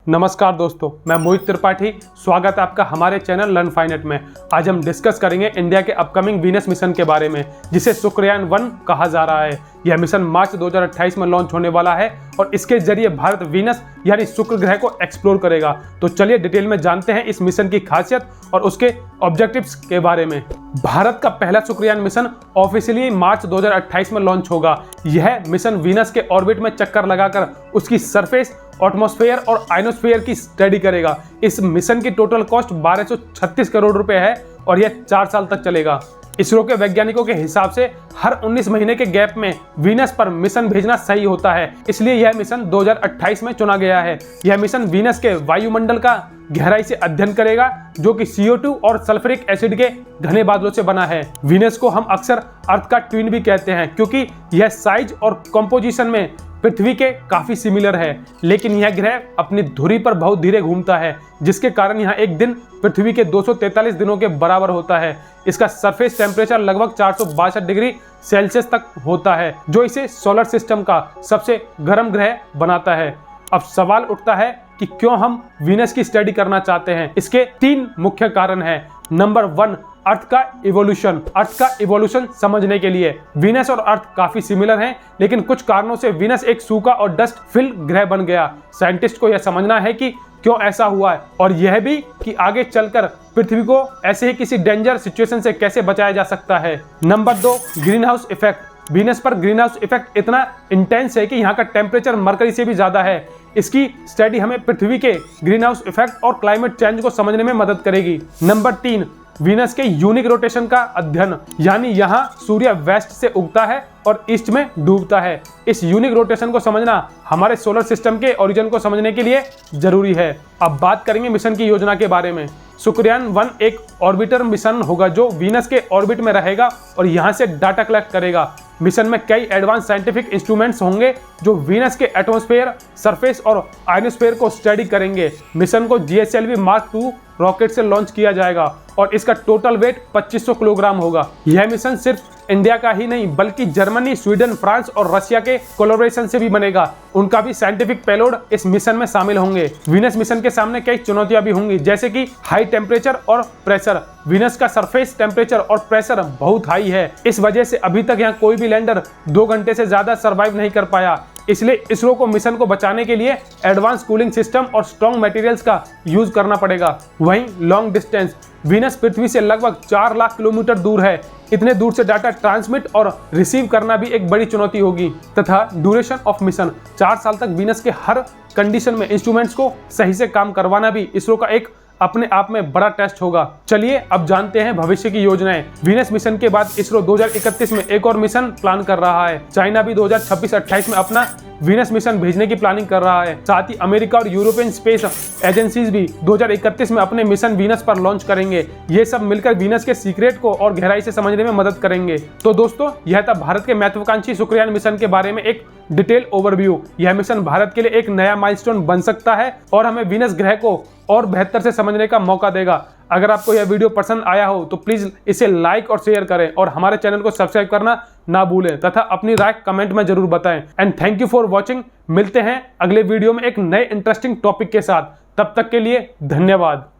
नमस्कार दोस्तों, मैं मोहित त्रिपाठी। स्वागत है आपका हमारे चैनल लर्न फाइनेट में। आज हम डिस्कस करेंगे इंडिया के अपकमिंग वीनस मिशन के बारे में, जिसे शुक्रयान 1 कहा जा रहा है। यह मिशन मार्च 2028 में लॉन्च होने वाला है और इसके जरिए भारत वीनस यानी शुक्र ग्रह को एक्सप्लोर करेगा। तो चलिए डिटेल में जानते हैं इस मिशन की खासियत और उसके ऑब्जेक्टिव्स के बारे में। भारत का पहला शुक्रयान मिशन ऑफिशियली मार्च 2028 में लॉन्च होगा। यह मिशन वीनस के ऑर्बिट में चक्कर लगाकर उसकी सरफेस, एटमॉस्फेयर और आयनोस्फेयर की स्टडी करेगा। इस मिशन की टोटल कॉस्ट 1236 करोड़ रुपए है और यह 4 साल तक चलेगा। इसरो के वैज्ञानिकों के हिसाब से हर 19 महीने के गैप में वीनस पर मिशन भेजना सही होता है, इसलिए यह मिशन 2028 में चुना गया है। यह मिशन वीनस के वायुमंडल का गहराई से अध्ययन करेगा, जो कि CO2 और सल्फ्यूरिक एसिड के घने बादलों से बना है। वीनस को हम अक्सर अर्थ का ट्विन भी कहते हैं, क्योंकि यह साइज और कंपोजिशन में पृथ्वी के काफी सिमिलर है, लेकिन यह ग्रह अपनी धुरी पर बहुत धीरे घूमता है, जिसके कारण यहाँ एक दिन पृथ्वी के 243 दिनों के बराबर होता है। इसका सरफेस टेम्परेचर लगभग 462 डिग्री सेल्सियस तक होता है, जो इसे सोलर सिस्टम का सबसे गर्म ग्रह बनाता है। अब सवाल उठता है कि क्यों हम वीनस की स्टडी करना चाहते हैं। इसके 3 मुख्य कारण हैं। नंबर 1, अर्थ का इवोल्यूशन। अर्थ का इवोल्यूशन समझने के लिए वीनस और अर्थ काफी सिमिलर हैं, लेकिन कुछ कारणों से वीनस एक सूखा और डस्ट फिल ग्रह बन गया। साइंटिस्ट को यह समझना है कि क्यों ऐसा हुआ है, और यह भी कि आगे चलकर पृथ्वी को ऐसे ही किसी डेंजर सिचुएशन से कैसे बचाया जा सकता है। Number 2, green house effect. Venus पर ग्रीन हाउस इफेक्ट इतना इंटेंस है कि यहाँ का टेम्परेचर मरकरी से भी ज्यादा है। इसकी स्टडी हमें पृथ्वी के ग्रीन हाउस इफेक्ट और क्लाइमेट चेंज को समझने में मदद करेगी। नंबर 3, वीनस के यूनिक रोटेशन का अध्ययन, यानी यहाँ सूर्य वेस्ट से उगता है और ईस्ट में डूबता है। इस यूनिक रोटेशन को समझना हमारे सोलर सिस्टम के ओरिजिन को समझने के लिए जरूरी है। अब बात करेंगे मिशन की योजना के बारे में। शुक्रयान 1 एक ऑर्बिटर मिशन होगा जो वीनस के ऑर्बिट में रहेगा और यहाँ से डाटा कलेक्ट करेगा। मिशन में कई एडवांस साइंटिफिक इंस्ट्रूमेंट्स होंगे जो वीनस के एटमॉस्फेयर, सरफेस और आयनोस्फेयर को स्टडी करेंगे। मिशन को GSLV Mark II रॉकेट से लॉन्च किया जाएगा और इसका टोटल वेट 2500 किलोग्राम होगा। यह मिशन सिर्फ इंडिया का ही नहीं, बल्कि जर्मनी, स्वीडन, फ्रांस और रशिया के कोलैबोरेशन से भी बनेगा। उनका भी साइंटिफिक पेलोड इस मिशन में शामिल होंगे। वीनस मिशन के सामने कई चुनौतियां भी होंगी, जैसे कि हाई टेम्परेचर और प्रेशर। वीनस का सरफेस टेम्परेचर और प्रेशर बहुत हाई है। इस वजह से अभी तक यहाँ कोई भी लैंडर 2 घंटे से ज्यादा सर्वाइव नहीं कर पाया। इसलिए इसरो को मिशन को बचाने के लिए एडवांस कूलिंग सिस्टम और स्ट्रॉन्ग मटेरियल्स का यूज करना पड़ेगा। वहीं लॉन्ग डिस्टेंस, वीनस पृथ्वी से लगभग 4 लाख किलोमीटर दूर है। इतने दूर से डाटा ट्रांसमिट और रिसीव करना भी एक बड़ी चुनौती होगी। तथा ड्यूरेशन ऑफ मिशन, 4 साल तक वीनस के हर कंडीशन में इंस्ट्रूमेंट्स को सही से काम करवाना भी इसरो का एक अपने आप में बड़ा टेस्ट होगा। चलिए अब जानते हैं भविष्य की योजनाएं। वीनस मिशन के बाद इसरो 2031 में एक और मिशन प्लान कर रहा है। चाइना भी 2026-28 में अपना वीनस मिशन भेजने की प्लानिंग कर रहा है। साथ ही अमेरिका और यूरोपियन स्पेस एजेंसीज भी 2031 में अपने मिशन वीनस पर लॉन्च करेंगे। ये सब मिलकर वीनस के सीक्रेट को और गहराई से समझने में मदद करेंगे। तो दोस्तों, यह था भारत के महत्वाकांक्षी शुक्रयान मिशन के बारे में एक डिटेल ओवरव्यू। यह मिशन भारत के लिए एक नया माइलस्टोन बन सकता है और हमें वीनस ग्रह को और बेहतर से समझने का मौका देगा। अगर आपको यह वीडियो पसंद आया हो तो प्लीज इसे लाइक और शेयर करें और हमारे चैनल को सब्सक्राइब करना ना भूलें तथा अपनी राय कमेंट में जरूर बताएं। And thank you for watching. मिलते हैं अगले वीडियो में एक नए इंटरेस्टिंग टॉपिक के साथ। तब तक के लिए धन्यवाद।